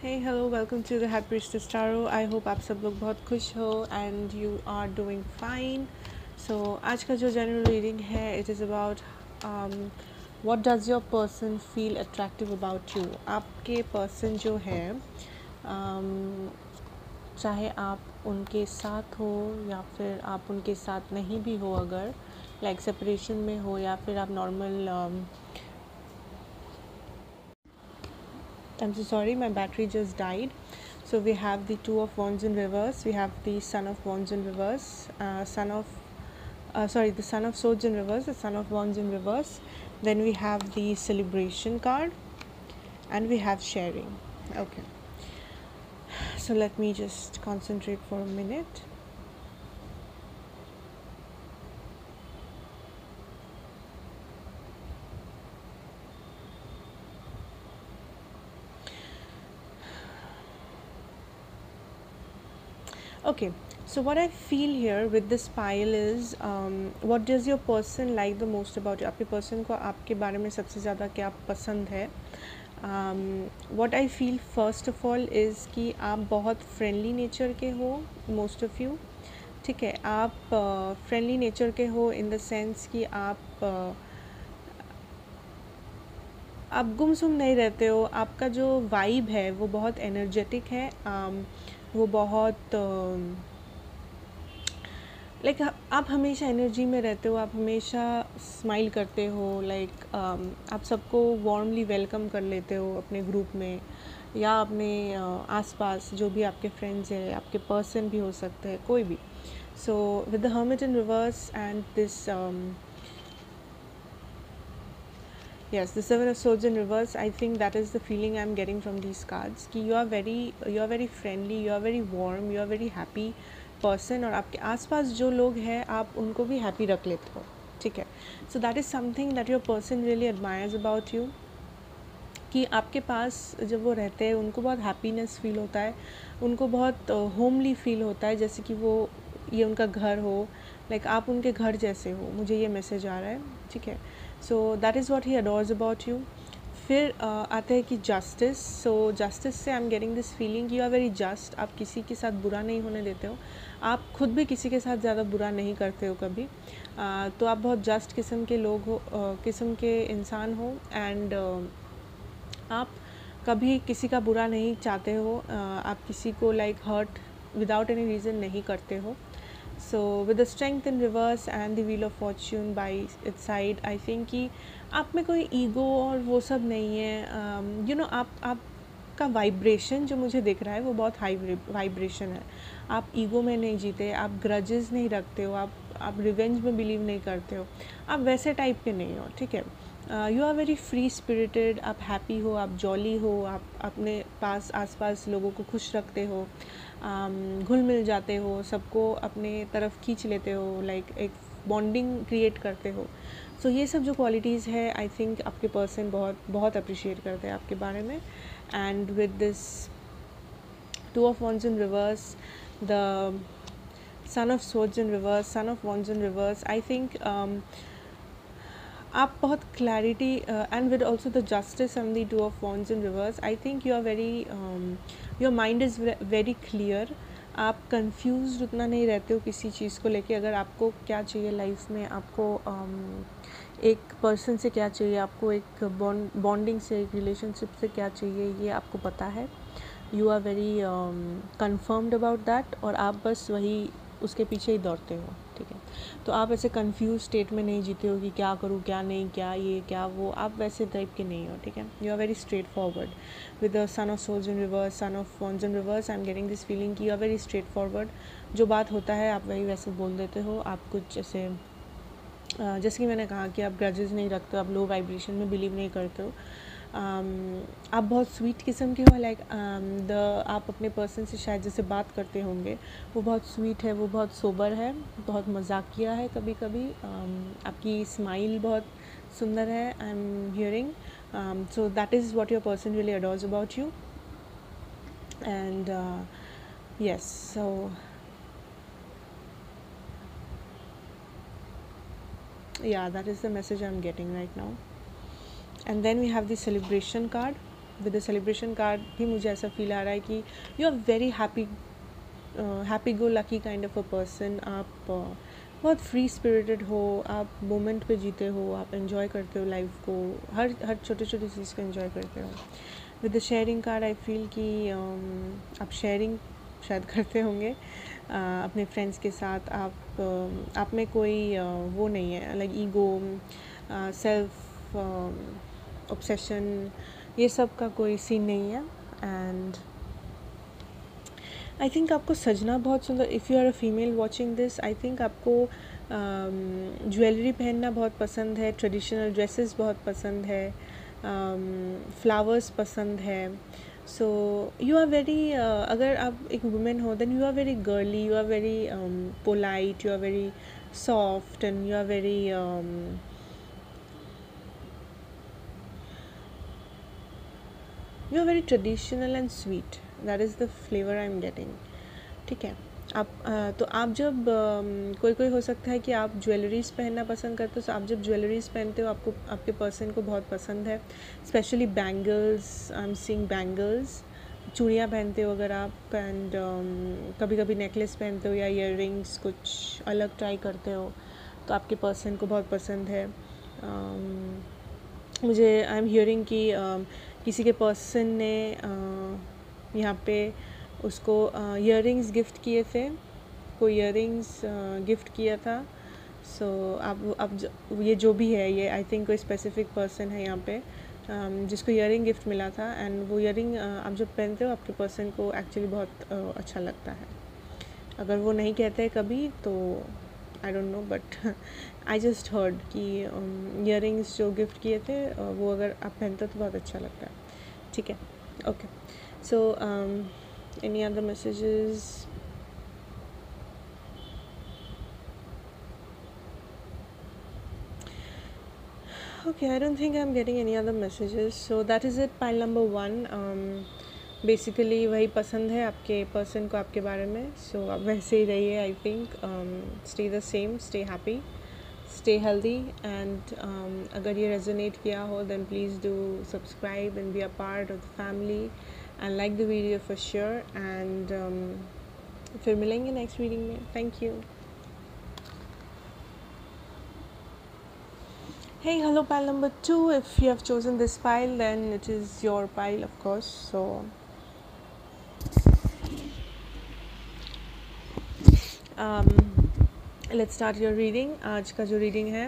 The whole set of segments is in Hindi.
Hey hello welcome to the happy स्टारो। आई होप आप सब लोग बहुत खुश हो and you are doing fine. So आज का जो जनरल रीडिंग है it is about what does your person feel attractive about you. आपके पर्सन जो है चाहे आप उनके साथ हो या फिर आप उनके साथ नहीं भी हो, अगर लाइक सेपरेशन में हो या फिर आप normal I'm so sorry, my battery just died. So we have the Two of Wands in reverse. We have the Son of Wands in reverse. The Son of Swords in reverse. The Son of Wands in reverse. Then we have the Celebration card, and we have Sharing. Okay. So let me just concentrate for a minute. Okay, so what I feel here with this pile is what does your person like the most about you? आपके person को आपके बारे में सबसे ज़्यादा क्या पसंद है? What I feel first of all is कि आप बहुत friendly nature के हो, most of you. ठीक है, आप friendly nature के हो in the sense कि आप गुमसुम नहीं रहते हो। आपका जो वाइब है वो बहुत एनर्जेटिक है। वो बहुत लाइक आप हमेशा एनर्जी में रहते हो, आप हमेशा स्माइल करते हो, लाइक आप सबको वार्मली वेलकम कर लेते हो अपने ग्रुप में या अपने आसपास जो भी आपके फ्रेंड्स हैं, आपके पर्सन भी हो सकते हैं, कोई भी। सो with the hermit in reverse and this yes, the Seven of Swords in reverse, I think that is the feeling I'm getting from these cards कि you are very friendly, you are very warm, you are very happy person, और आपके आसपास जो लोग हैं आप उनको भी हैप्पी रख लेते हो। ठीक है, so that is something that your person really admires about you कि आपके पास जब वो रहते हैं उनको बहुत हैप्पीनेस फील होता है, उनको बहुत होमली फील होता है, जैसे कि वो ये उनका घर हो, लाइक आप उनके घर जैसे हो। मुझे ये मैसेज आ रहा है। ठीक है, so that is what he adores about you. फिर आता है कि जस्टिस। सो जस्टिस से I am getting this feeling you are very just. आप किसी के साथ बुरा नहीं होने देते हो, आप खुद भी किसी के साथ ज़्यादा बुरा नहीं करते हो कभी। तो आप बहुत जस्ट किस्म के लोग हो, किस्म के इंसान हो, एंड आप कभी किसी का बुरा नहीं चाहते हो। आप किसी को like hurt without any reason नहीं करते हो। So with the strength in reverse and the wheel of fortune by its side, I think कि आप में कोई ईगो और वो सब नहीं है। यू नो आपका वाइब्रेशन जो मुझे दिख रहा है वो बहुत हाई वाइब्रेशन है। आप ईगो में नहीं जीते, आप ग्रजेस नहीं रखते हो, आप रिवेंज में बिलीव नहीं करते हो, आप वैसे टाइप के नहीं हो। ठीक है, you are very free spirited, आप हैप्पी हो, आप जॉली हो, आप अपने पास आसपास लोगों को खुश रखते हो, घुल मिल जाते हो, सबको अपने तरफ खींच लेते हो, लाइक एक बॉन्डिंग क्रिएट करते हो। सो ये सब जो क्वालिटीज़ है आई थिंक आपके पर्सन बहुत बहुत अप्रिशिएट करते हैं आपके बारे में। And with this two of wands in reverse, the sun of swords in reverse, sun of wands in reverse, I think आप बहुत clarity and with also the justice and the two of wands in reverse, I think you are very your mind is very clear. आप कंफ्यूज उतना नहीं रहते हो किसी चीज़ को लेके। अगर आपको क्या चाहिए लाइफ में, आपको एक पर्सन से क्या चाहिए, आपको एक बॉन्डिंग से, एक रिलेशनशिप से क्या चाहिए, ये आपको पता है। You are very confirmed about that, और आप बस वही उसके पीछे ही दौड़ते हो। ठीक है, तो आप ऐसे कंफ्यूज स्टेट में नहीं जीते हो कि क्या करूँ क्या नहीं, क्या ये क्या वो, आप वैसे टाइप के नहीं हो। ठीक है, you are very straightforward with the sun of souls in reverse, sun of wands in reverse. I am getting this feeling कि you are very straightforward. जो बात होता है आप वही वैसे बोल देते हो। आप कुछ ऐसे जैसे कि मैंने कहा कि आप ग्रजेस नहीं रखते हो, आप लो वाइब्रेशन में बिलीव नहीं करते हो। आप बहुत स्वीट किस्म के हो, लाइक आप अपने पर्सन से शायद जैसे बात करते होंगे वो बहुत स्वीट है, वो बहुत सोबर है, बहुत मजाकिया है कभी कभी। आपकी स्माइल बहुत सुंदर है, I am hearing. So that is what your person really adores about you. And yes, so yeah, that is the message I'm getting right now. And then we have the celebration card. With the celebration card भी मुझे ऐसा फील आ रहा है कि you are very happy go lucky kind of a person. आप बहुत फ्री स्पिरिटेड हो, आप मोमेंट पे जीते हो, आप एंजॉय करते हो लाइफ को, हर छोटे छोटे चीज़ को एंजॉय करते हो। With the sharing card I feel कि आप शेयरिंग शायद करते होंगे अपने फ्रेंड्स के साथ। आप में कोई वो नहीं है, लाइक ईगो, सेल्फ ऑब्सेशन, ये सब का कोई सीन नहीं है। एंड आई थिंक आपको सजना बहुत सुंदर, if you are a female watching this, I think आपको ज्वेलरी पहनना बहुत पसंद है, ट्रेडिशनल ड्रेसेस बहुत पसंद है, फ्लावर्स पसंद है। सो यू आर वेरी, अगर आप एक वुमेन हो then you are very girly, you are very polite, you are very soft and you are very traditional and sweet. That is the flavour I am getting. ठीक है, आप तो आप जब कोई हो सकता है कि आप ज्वेलरीज पहनना पसंद करते हो, तो आप जब ज्वेलरीज पहनते हो आपको आपके पर्सन को बहुत पसंद है, specially bangles. I am seeing bangles, चूड़ियाँ पहनते हो अगर आप, एंड कभी कभी नेकलेस पहनते हो या ईयररिंग्स कुछ अलग ट्राई करते हो, तो आपके पर्सन को बहुत पसंद है। मुझे आई एम हियरिंग कि किसी के पर्सन ने यहाँ पे उसको ईयररिंग्स गिफ्ट किए थे, कोई ईयररिंग्स गिफ्ट किया था। सो अब ये जो भी है, ये आई थिंक कोई स्पेसिफिक पर्सन है यहाँ पे जिसको ईयररिंग गिफ्ट मिला था, एंड वो ईयररिंग आप जब पहनते हो आपके पर्सन को एक्चुअली बहुत अच्छा लगता है। अगर वो नहीं कहते कभी तो I don't know, but I just heard कि ईयररिंग्स जो गिफ्ट किए थे वो अगर आप पहनते हो तो बहुत अच्छा लगता है। ठीक है, okay. So any other messages? Okay, I don't think I'm getting any other messages. So that is it, pile number 1. Basically वही पसंद है आपके पर्सन को आपके बारे में, सो आप वैसे ही रहिए। I think stay the same, stay happy, stay healthy, and अगर ये रेजोनेट किया हो then please do subscribe and be a part of the family and like the video for sure. And फिर मिलेंगे नेक्स्ट रीडिंग में। Thank you. Hey, hello pile number 2. If you have chosen this pile, then it is your pile, of course. So let's start your reading. आज का जो reading है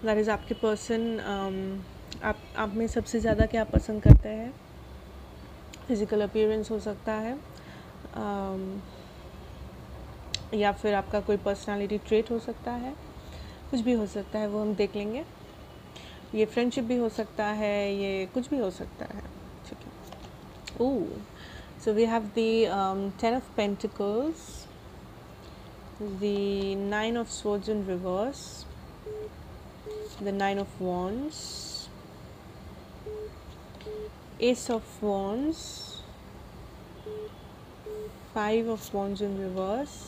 that is आपके person आप में सबसे ज़्यादा क्या पसंद करते हैं। फिज़िकल अपीयरेंस हो सकता है, या फिर आपका कोई पर्सनालिटी ट्रेट हो सकता है, कुछ भी हो सकता है, वो हम देख लेंगे। ये फ्रेंडशिप भी हो सकता है, ये कुछ भी हो सकता है। ठीक है। Oh, so we have the 10 of Pentacles, the 9 of Swords in reverse, the 9 of Wands, Ace of Wands, 5 of Wands in reverse.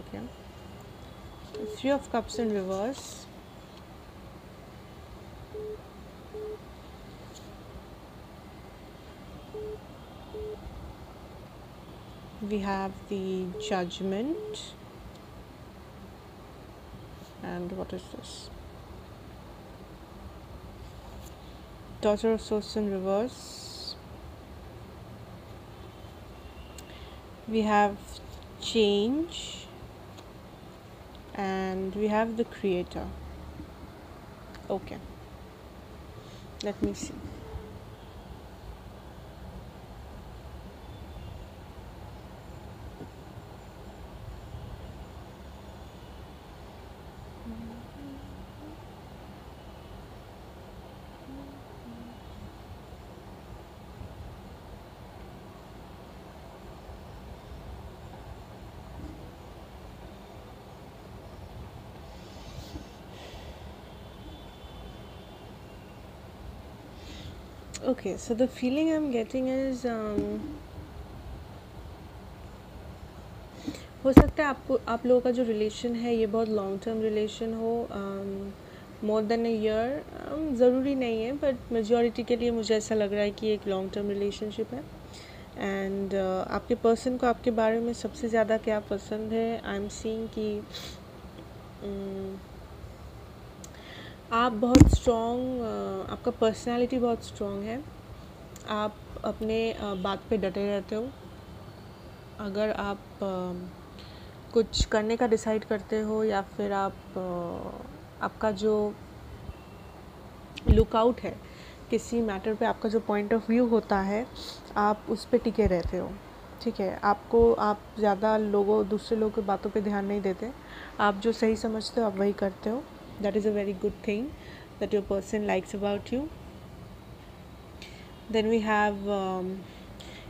Okay. 3 of Cups in reverse, we have the Judgment, and what is this? Daughter of Swords in reverse, we have Change, and we have the Creator. Okay, let me see. Okay, so the feeling I'm getting is हो सकता है आप लोगों का जो रिलेशन है ये बहुत लॉन्ग टर्म रिलेशन हो, मोर देन अ ईयर ज़रूरी नहीं है, बट मेजॉरिटी के लिए मुझे ऐसा लग रहा है कि एक लॉन्ग टर्म रिलेशनशिप है। एंड आपके पर्सन को आपके बारे में सबसे ज़्यादा क्या पसंद है, आई एम सीइंग कि आप बहुत स्ट्रॉन्ग, आपका पर्सनालिटी बहुत स्ट्रॉन्ग है। आप अपने बात पे डटे रहते हो। अगर आप कुछ करने का डिसाइड करते हो या फिर आपका जो लुकआउट है किसी मैटर पे, आपका जो पॉइंट ऑफ व्यू होता है, आप उस पे टिके रहते हो। ठीक है, आप ज़्यादा दूसरे लोगों की बातों पे ध्यान नहीं देते। आप जो सही समझते हो आप वही करते हो। That is a very good thing that your person likes about you. Then we have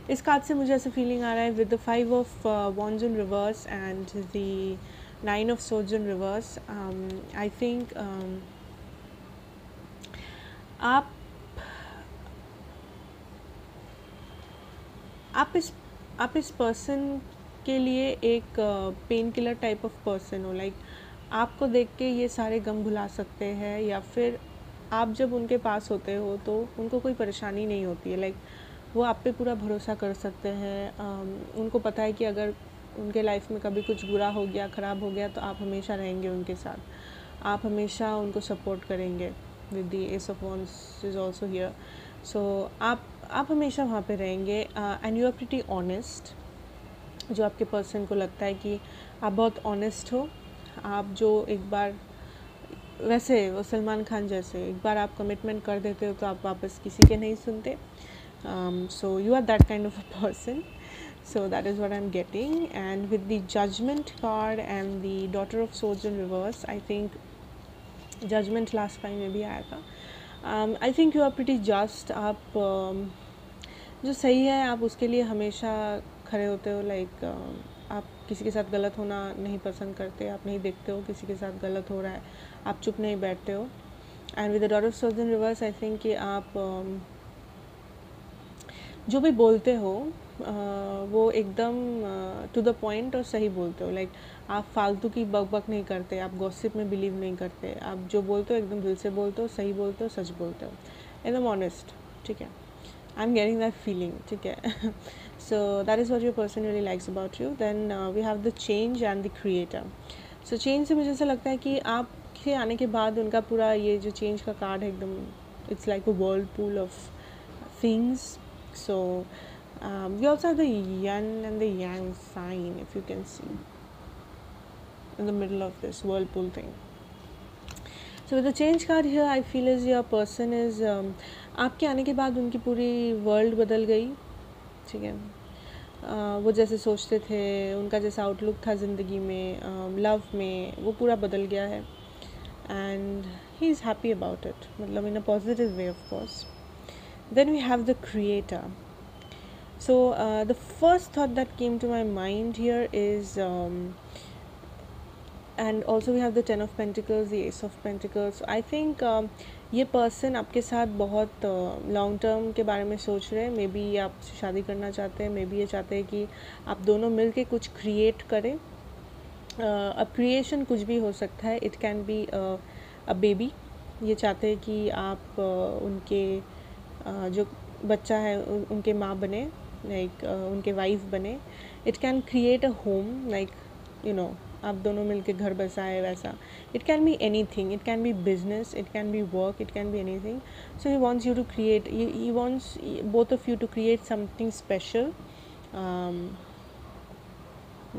इस कार्ड से मुझे ऐसा फीलिंग आ रहा है with the 5 of wands in reverse and the 9 of swords in reverse, I think आप इस पर्सन के लिए एक pain killer type of person हो। लाइक आपको देख के ये सारे गम भुला सकते हैं, या फिर आप जब उनके पास होते हो तो उनको कोई परेशानी नहीं होती है। लाइक वो आप पे पूरा भरोसा कर सकते हैं। उनको पता है कि अगर उनके लाइफ में कभी कुछ बुरा हो गया, ख़राब हो गया, तो आप हमेशा रहेंगे उनके साथ, आप हमेशा उनको सपोर्ट करेंगे। With the ace of wands is also here. So आप हमेशा वहाँ पे रहेंगे। And you are pretty honest. जो आपके पर्सन को लगता है कि आप बहुत ऑनेस्ट हो। आप जो एक बार, वैसे वो सलमान खान जैसे, एक बार आप कमिटमेंट कर देते हो तो आप वापस किसी के नहीं सुनते। So you are that kind of a person. So that is what I'm getting. And with the judgment card and the daughter of swords in reverse, I think judgment last time में भी आया था. I think you are pretty just. आप जो सही है आप उसके लिए हमेशा खड़े होते हो। लाइक आप किसी के साथ गलत होना नहीं पसंद करते। आप नहीं देखते हो किसी के साथ गलत हो रहा है, आप चुप नहीं बैठते हो। And with the daughter of swords in reverse, I think कि आप जो भी बोलते हो वो एकदम टू द पॉइंट और सही बोलते हो। लाइक आप फालतू की बक नहीं करते, आप गॉसिप में बिलीव नहीं करते। आप जो बोलते हो एकदम दिल से बोलते हो, सही बोलते हो, सच बोलते हो, एकदम ऑनेस्ट। ठीक है, I am getting that feeling. ठीक है, so that is what your person really likes about you. Then we have the change and the creator. So change से मुझे ऐसा लगता है कि आपके आने के बाद उनका पूरा ये जो चेंज का कार्ड है, एकदम it's like a whirlpool of things. So we also have the yin and the yang sign, if you can see, in the middle of this whirlpool thing. So with the change card here, I feel as your person is आपके आने के बाद उनकी पूरी वर्ल्ड बदल गई। ठीक है, वो जैसे सोचते थे, उनका जैसा आउटलुक था ज़िंदगी में, लव में, वो पूरा बदल गया है। And he is happy about it, मतलब in a positive way of course. Then we have the creator. So the first thought that came to my mind here is and also we have the 10 of Pentacles, the Ace of Pentacles. So I think ये पर्सन आपके साथ बहुत लॉन्ग टर्म के बारे में सोच रहे हैं। मे बी आप शादी करना चाहते हैं, मे बी ये चाहते हैं कि आप दोनों मिल के कुछ क्रिएट करें। अब क्रिएशन कुछ भी हो सकता है, it can be a baby. ये चाहते हैं कि आप उनके जो बच्चा है उनके माँ बने, लाइक उनके वाइफ बने। It can create a home, like you know, आप दोनों मिलके घर बसाए वैसा। It can be anything, it can be business, it can be work, it can be anything. So he wants you to create, he wants both of you to create something special.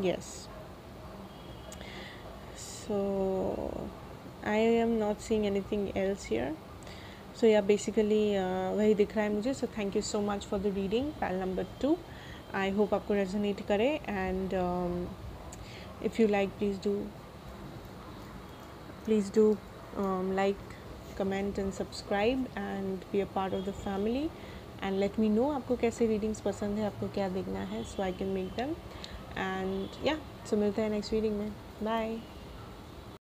Yes. So I am not seeing anything else here. So yeah, basically वही दिख रहा है मुझे. So thank you so much for the reading, pile number 2. I hope आपको resonate करे. And if you like, please do like, comment and subscribe and be a part of the family. And let me know आपको कैसे readings पसंद है, आपको क्या देखना है, so I can make them. And yeah, so मिलते हैं next reading में. Bye.